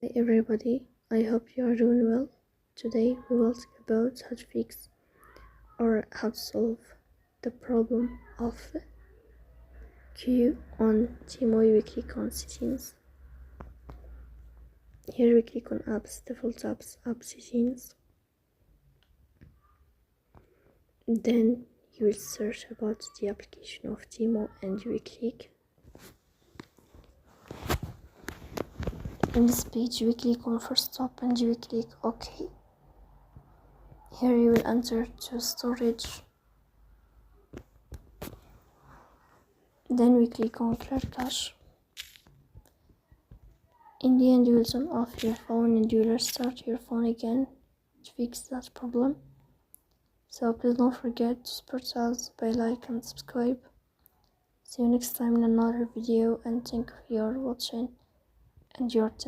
Hey everybody, I hope you are doing well. Today we will talk about how to fix or how to solve the problem of queue on Temu. We click on settings. Here we click on apps, default apps, app settings. Then you will search about the application of Temu and you will click. In this page you will click on first stop and you will click OK. Here you will enter to storage. Then we click on clear cache. In the end you will turn off your phone and you will restart your phone again to fix that problem. So please don't forget to support us by like and subscribe. See you next time in another video and thank you for your watching and your time.